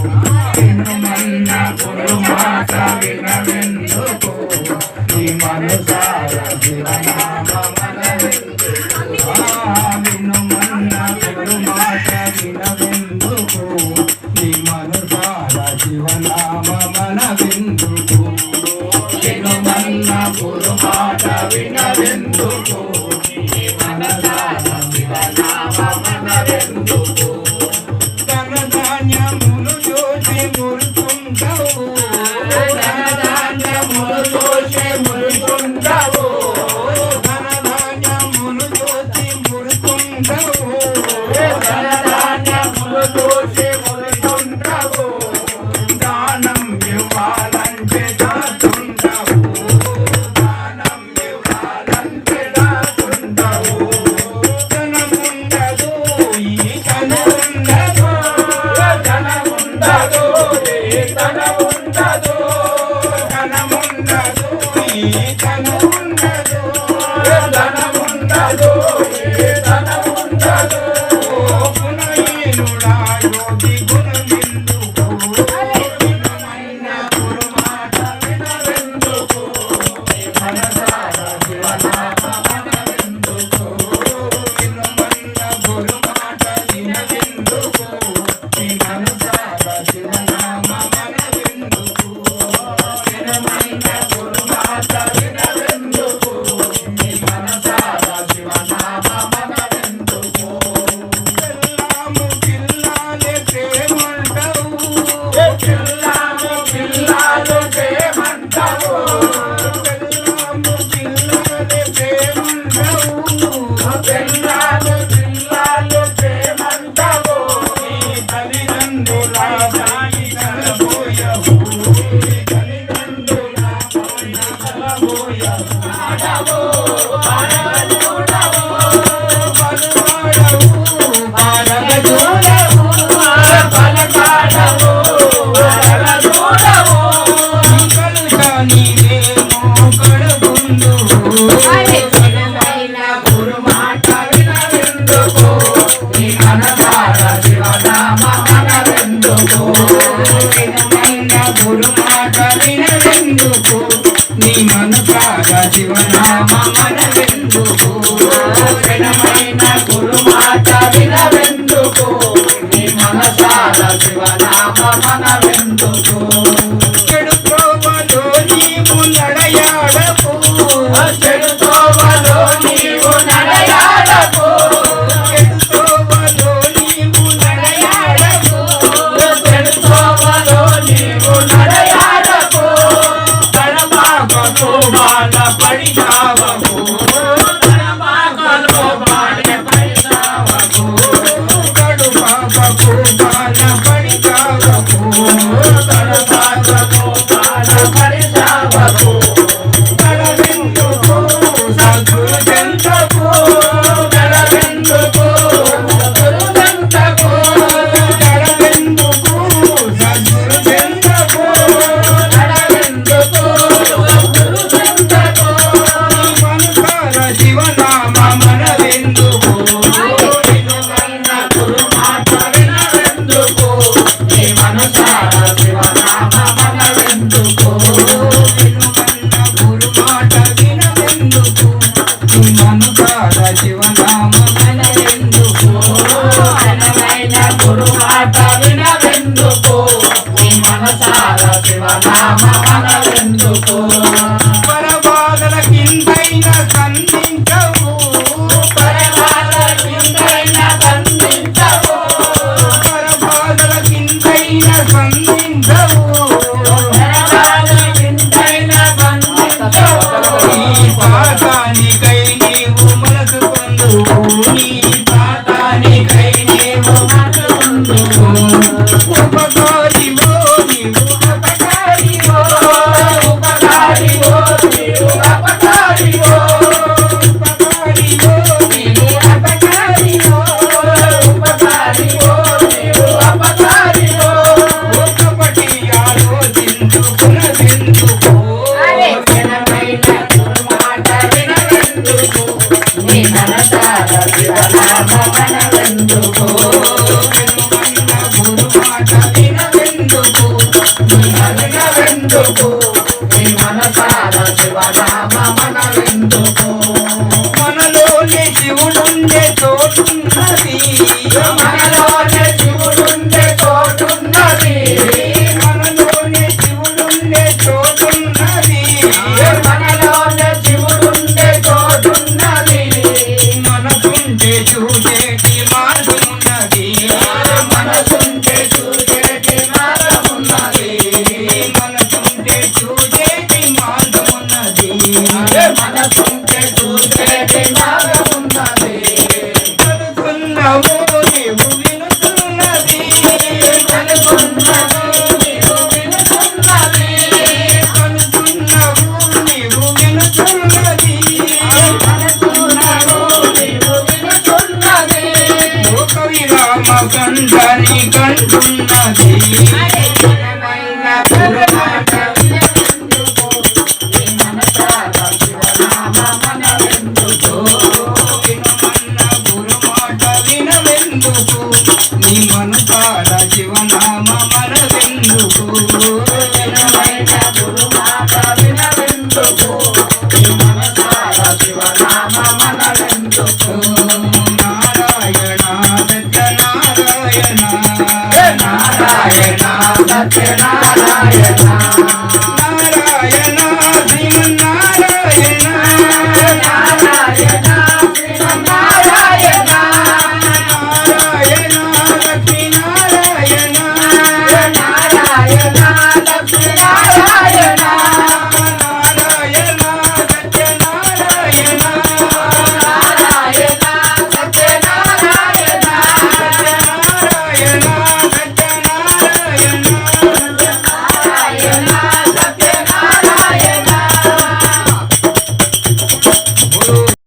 వినుమన్న గురు మాట వినవెందుకు నీ మనసార వినుమన్న గురు మాట వినవెందుకు నీ మనసార శివనామ మనవెందుకు వినుమన్న గురు మాట వినవెందుకు నీ మనసార శివనామ మనవెందుకు ధనధాన్యములు చూసి మురుకుంటావు ధనధాన్యములు చూసి మురుకుంటావు ధనధాన్యములు చూసి మురుకుంటావు ధనధాన్యములు చూసి మురుకుంటావు దానం ఇవ్వాలంటే దాచుంటావు దానం ఇవ్వాలంటే దాచుంటావు ధనముండదు ఈ ధనముండదు ధనముండదు ఈ ధనముండదు ధనముండదు ఈ ధనముండదు ధనముండదు ఈ ధనముండదు గుణహీనుడా యోగి గుణమిందుకు వినుమన్న గురు మాట వినవెందుకు నీ మనసార శివనామ మనవెందుకు వినుమన్న గురు మాట వినవెందుకు నీ మనసార శివనామ మనవెందుకు వినుమన్న గురు మాట వినవెందుకు నీ మనసార శివనామ మనవెందుకు పిల్లాము పిల్లాలే ప్రేమంటావు పిల్లాము పిల్లాలు ప్రేమంటావు పిల్లాము పిల్లాలే ప్రేమంటావు పిల్లాలు పిల్లాలు ప్రేమంటావు నీ తల్లిదండ్రుల సాయి కలబోయవు నీ తల్లిదండ్రుల సాయి కలబోయవు ఆడవు ఆడగజూడవు బలగాడవు ఆడగజూడవు బలగాడవు ఆడగజూడవు కలుష నీవేమో కడుగుండు వినుమన్న గురు మాట వినవెందుకు నీ మనసార శివనామ మనవెందుకు వినుమన్న గురు మాట వినవెందుకు నీ మనసార శివనామ మనవెందుకు వినుమన్న గురు మాట వినవెందుకు నీ మనసార శివనామ మనవెందుకు చెడు త్రోవలో నీవు నడయాడకు చెడు త్రోవలో నీవు నడయాడకు చెడు త్రోవలో నీవు నడయాడకు చెడు త్రోవలో నీవు నడయాడకు తడబాగకు బాల పడిచావకు తడబాగలో బాల పడిచావకు కడుబాగకు బాల పడిచావకు తడబాగకు బాల పడిచావకు తడవెందుకు సద్గురు చెంతకు తడవెందుకు సద్గురు చెంతకు తడవెందుకు సద్గురు చెంతకు తడవెందుకు సద్గురు చెంతకు నీ మనసార శివనామ మనవెందుకు వినుమన్న గురు మాట వినవెందుకు నీ మనసార శివనామ మనవెందుకు వినుమన్న గురు మాట వినవెందుకు నీ మనసార శివనామ మనవెందుకు ఘనమైన గురు మాట వినవెందుకు నీ మనసార శివనామ మనవెందుకు పరబాధల కిందైన సంధించవు పరబాధల కిందైన సంధించవు పరబాధల కిందైన సంధించవు పరబాధల కిందైన సంధించవు నీ పాదానికై నీవు మనసు పొందువు నీ పాదానికై నీవు మనసు పొందువు ఉపకారివో నీవు ఉపకారివో ఉపకారివో నీవు అపకారివో ఉపకారివో నీవు అపకారివో ఉపకారివో నీవు అపకారివో ఒకపటి ఆలోచించుకున్నదెందుకు ఘనమైన గురు మాట వినవెందుకు నీ మనసార శివనామ మనవెందుకు వినుమన్న గురు మాట వినవెందుకు మనవెందుకు నీ మనసారా శివనామ మనవెందుకు మనలోనే శివుడుండే చోటున్నది మనలోనే శివుడుండే చోటున్నది మనలోనే శివుడుండే చోటున్నది మనలోనే శివుడుండే చోటున్నది మనసుంటే చూసేటి మార్గమున్నది మనసుంటే చూసేటి మార్గమున్నది మనసుంటే చూసేటి మార్గమున్నది మనసుంటే చూసేటి మార్గమున్నది అనుకున్నావు నీవు వినుతున్నది అనుకున్నది నీవు వినుతున్నది అనుకున్నావు నీవు వినుతున్నది అనుకున్నావు నీవు వినుతున్నది లోక విరామ కంఠని కంటున్నది ఘనమైన గురుమాట వినవెందుకు నీ మనసారా శివనామ మనవెందుకు వినుమన్న గురుమాట వినవెందుకు నీ మనసార శివనామ మనవెందుకు ఘనమైన గురుమాట వినవెందుకు నీ మనసారా శివనామ మనవెందుకు నారాయణ దత్త నారాయణ నారాయణ సత్యనారాయణ